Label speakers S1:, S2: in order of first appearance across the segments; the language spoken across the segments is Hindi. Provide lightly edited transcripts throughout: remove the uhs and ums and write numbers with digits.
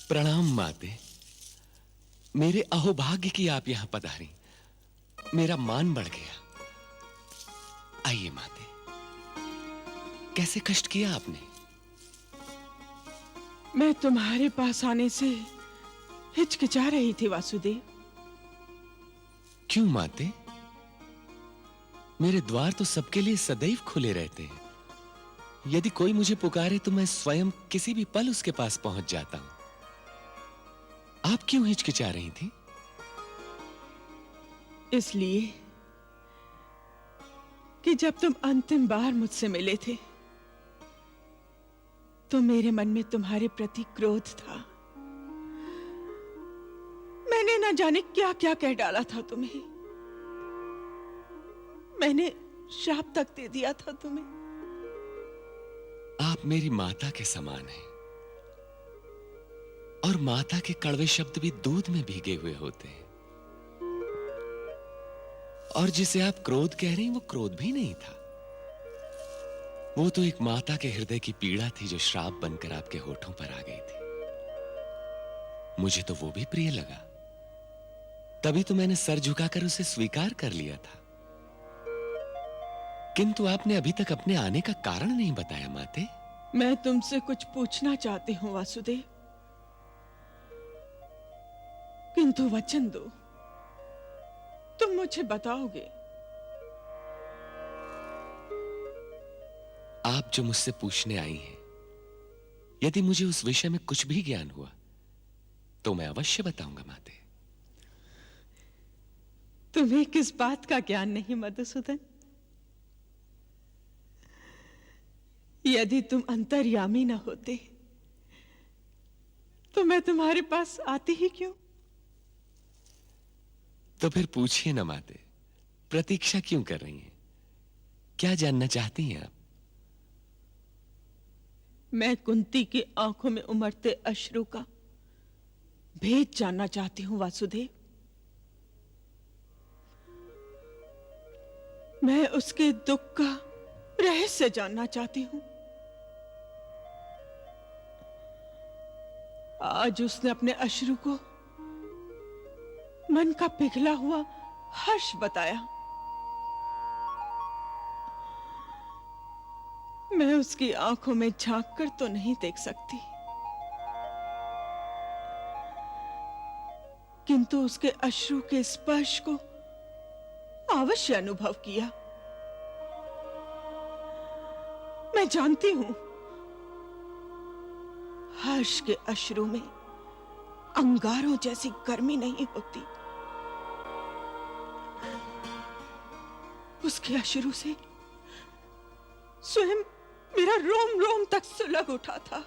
S1: प्रणाम माते। मेरे अहोभाग्य की आप यहां पधारी, मेरा मान बढ़ गया। आइए माते, कैसे कष्ट किया आपने?
S2: मैं तुम्हारे पास आने से हिचकिचा रही थी वासुदेव।
S1: क्यों माते? मेरे द्वार तो सबके लिए सदैव खुले रहते हैं। यदि कोई मुझे पुकारे तो मैं स्वयं किसी भी पल उसके पास पहुंच जाता हूं। आप क्यों हिचकिचा रही थी?
S2: इसलिए कि जब तुम अंतिम बार मुझसे मिले थे तो मेरे मन में तुम्हारे प्रति क्रोध था। मैंने न जाने क्या क्या कह डाला था तुम्हें। मैंने श्राप तक दे दिया था तुम्हें।
S1: आप मेरी माता के समान हैं, और माता के कड़वे शब्द भी दूध में भीगे हुए होते हैं। और जिसे आप क्रोध कह रही, वो क्रोध भी नहीं था। वो तो एक माता के हृदय की पीड़ा थी जो श्राप बनकर आपके होठों पर आ गई थी। मुझे तो वो भी प्रिय लगा, तभी तो मैंने सर झुकाकर उसे स्वीकार कर लिया था। किंतु आपने अभी तक अपने आने का कारण नहीं बताया माते।
S2: मैं तुमसे कुछ पूछना चाहती हूँ वासुदेव, किंतु वचन दो, तुम मुझे बताओगे।
S1: आप जो मुझसे पूछने आई हैं, यदि मुझे उस विषय में कुछ भी ज्ञान हुआ तो मैं अवश्य बताऊंगा माते।
S2: तुम्हें किस बात का ज्ञान नहीं मधुसूदन? यदि तुम अंतर्यामी न होते तो मैं तुम्हारे पास आती ही क्यों?
S1: तो फिर पूछिए ना माते, प्रतीक्षा क्यों कर रही हैं? क्या जानना चाहती हैं आप?
S2: मैं कुंती की आंखों में उमड़ते अश्रु का भेद जानना चाहती हूं वासुदेव। मैं उसके दुख का रहस्य जानना चाहती हूं। आज उसने अपने अश्रु को मन का पिघला हुआ हर्ष बताया। मैं उसकी आंखों में झांक कर तो नहीं देख सकती, किंतु उसके अश्रु के स्पर्श को अवश्य अनुभव किया। मैं जानती हूं, हर्ष के अश्रु में अंगारों जैसी गर्मी नहीं होती। उसके अश्रु से स्वयं मेरा रोम रोम तक सुलग उठा था।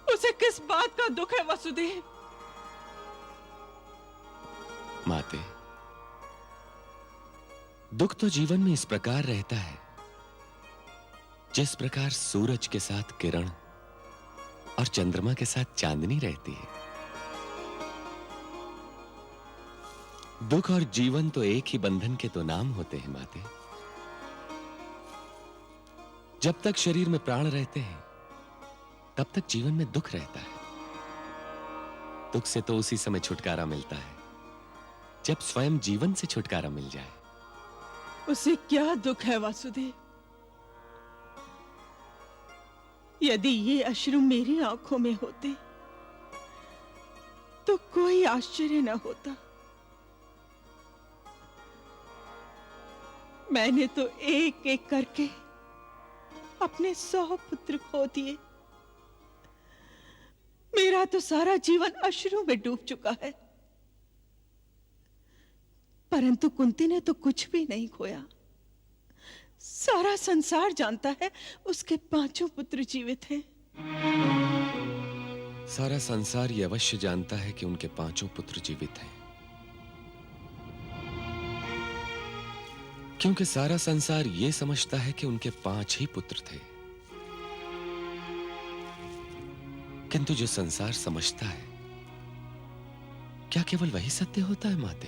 S2: उसे किस बात का दुख है वसुदेव?
S1: माते, दुख तो जीवन में इस प्रकार रहता है जिस प्रकार सूरज के साथ किरण और चंद्रमा के साथ चांदनी रहती है। दुख और जीवन तो एक ही बंधन के तो नाम होते हैं माते। जब तक शरीर में प्राण रहते हैं तब तक जीवन में दुख रहता है। दुख से तो उसी समय छुटकारा मिलता है जब स्वयं जीवन से छुटकारा मिल जाए।
S2: उसे क्या दुख है वासुदेव? यदि ये अश्रु मेरी आंखों में होते तो कोई आश्चर्य न होता। मैंने तो एक एक करके अपने 100 पुत्र खो दिए। मेरा तो सारा जीवन अश्रु में डूब चुका है, परंतु कुंती ने तो कुछ भी नहीं खोया। सारा संसार जानता है उसके 5 पुत्र जीवित हैं।
S1: सारा संसार ये अवश्य जानता है कि उनके 5 पुत्र जीवित हैं, क्योंकि सारा संसार ये समझता है कि उनके 5 ही पुत्र थे। किंतु जो संसार समझता है, क्या केवल वही सत्य होता है माते?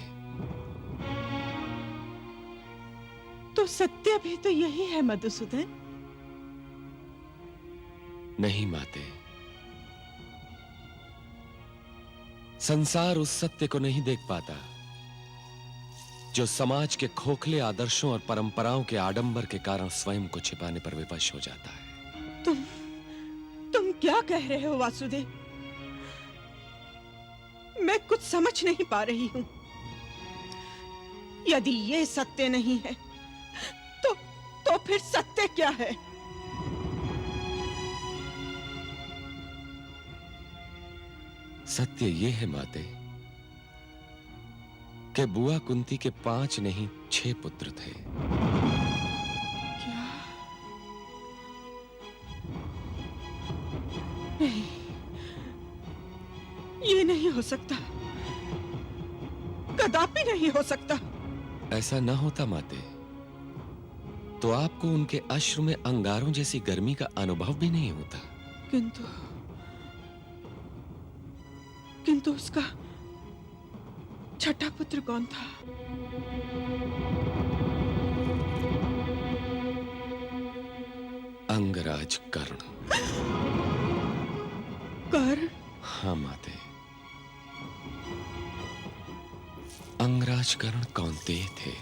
S2: तो सत्य भी तो यही है मधुसूदन।
S1: नहीं माते, संसार उस सत्य को नहीं देख पाता जो समाज के खोखले आदर्शों और परंपराओं के आडंबर के कारण स्वयं को छिपाने पर विवश हो जाता है।
S2: तुम क्या कह रहे हो वासुदेव? मैं कुछ समझ नहीं पा रही हूं। यदि ये सत्य नहीं है तो फिर सत्य क्या है?
S1: सत्य ये है माते कि बुआ कुंती के 5 नहीं 6 पुत्र थे।
S2: क्या? नहीं, ये नहीं हो सकता, कदापि नहीं हो सकता।
S1: ऐसा ना होता माते तो आपको उनके अश्रु में अंगारों जैसी गर्मी का अनुभव भी नहीं होता।
S2: किंतु उसका छठा पुत्र कौन था?
S1: अंगराज कर्ण।
S2: कर्ण?
S1: हाँ माते, अंगराज कर्ण कौन्तेय थे,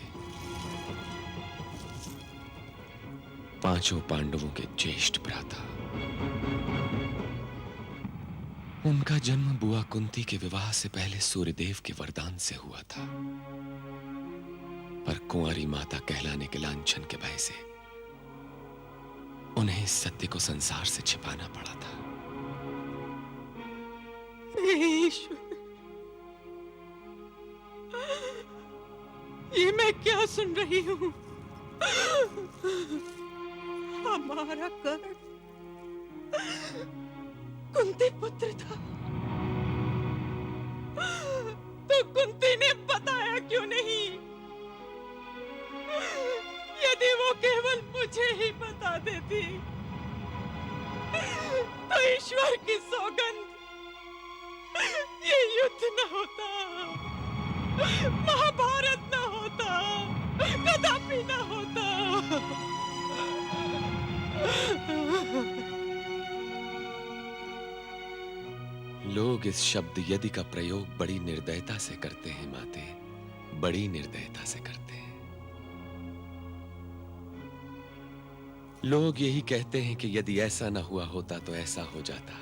S1: 5 पांडवों के ज्येष्ठ भ्राता। उनका जन्म बुआ कुंती के विवाह से पहले सूर्यदेव के वरदान से हुआ था, पर कुंवारी माता कहलाने के लांछन के भय से उन्हें इस सत्य को संसार से छिपाना पड़ा था।
S2: ईश्वर, ये मैं क्या सुन रही हूँ? हमारा कर्ण कुंती पुत्र था, तो कुंती ने बताया क्यों नहीं? यदि वो केवल मुझे ही बता देती तो ईश्वर की सौगंध, ये युद्ध न होता, महाभारत न होता, कदापि न होता।
S1: लोग इस शब्द यदि का प्रयोग बड़ी निर्दयता से करते हैं माते, बड़ी निर्दयता से करते हैं। लोग यही कहते हैं कि यदि ऐसा ना हुआ होता तो ऐसा हो जाता,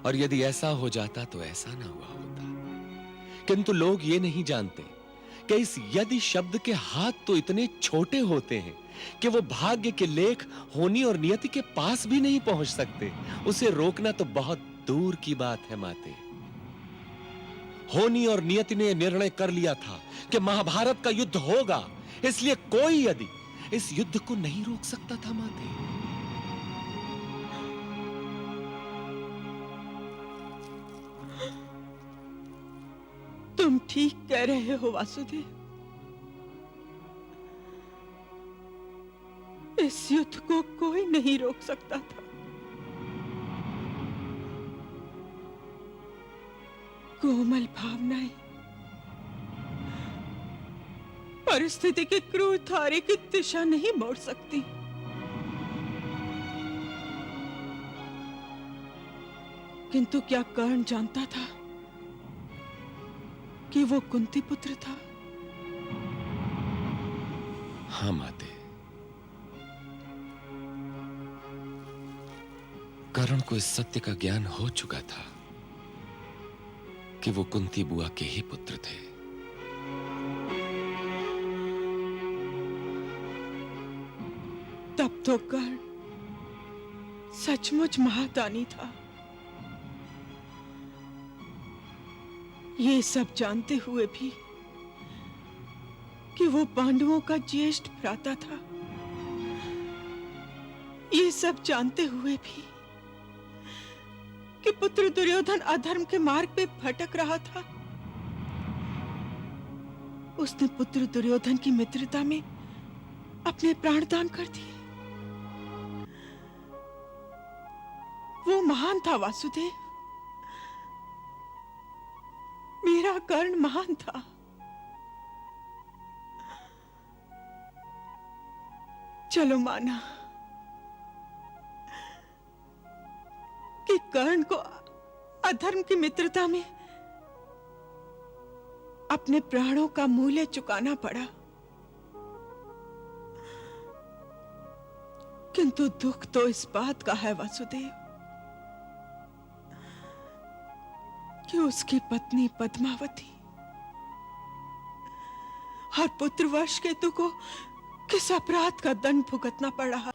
S1: और यदि ऐसा हो जाता तो ऐसा ना हुआ होता। किंतु लोग ये नहीं जानते कि इस यदि शब्द के हाथ तो इतने छोटे होते हैं कि वो भाग्य के लेख, होनी और नियति के पास भी नहीं पहुंच सकते। उसे रोकना तो बहुत दूर की बात है माते। होनी और नियति ने निर्णय कर लिया था कि महाभारत का युद्ध होगा, इसलिए कोई यदि इस युद्ध को नहीं रोक सकता था माते।
S2: तुम ठीक कह रहे हो वासुदेव, इस युद्ध को कोई नहीं रोक सकता था। कोमल भावनाएं परिस्थिति की क्रूर धारे की दिशा नहीं मोड़ सकती। किंतु क्या कर्ण जानता था कि वो कुंती पुत्र था?
S1: हाँ माते, कर्ण को इस सत्य का ज्ञान हो चुका था कि वो कुंती बुआ के ही पुत्र थे।
S2: तब तो कर्ण सचमुच महादानी था। ये सब जानते हुए भी कि वो पांडवों का ज्येष्ठ भ्राता था, ये सब जानते हुए भी कि पुत्र दुर्योधन अधर्म के मार्ग पे भटक रहा था, उसने पुत्र दुर्योधन की मित्रता में अपने प्राणदान कर दिए। वो महान था वासुदेव, मेरा कर्ण महान था। चलो माना कि कर्ण को अधर्म की मित्रता में अपने प्राणों का मूल्य चुकाना पड़ा, किंतु दुख तो इस बात का है वासुदेव कि उसकी पत्नी पद्मावती और पुत्रवश केतु को किस अपराध का दंड भुगतना पड़ रहा।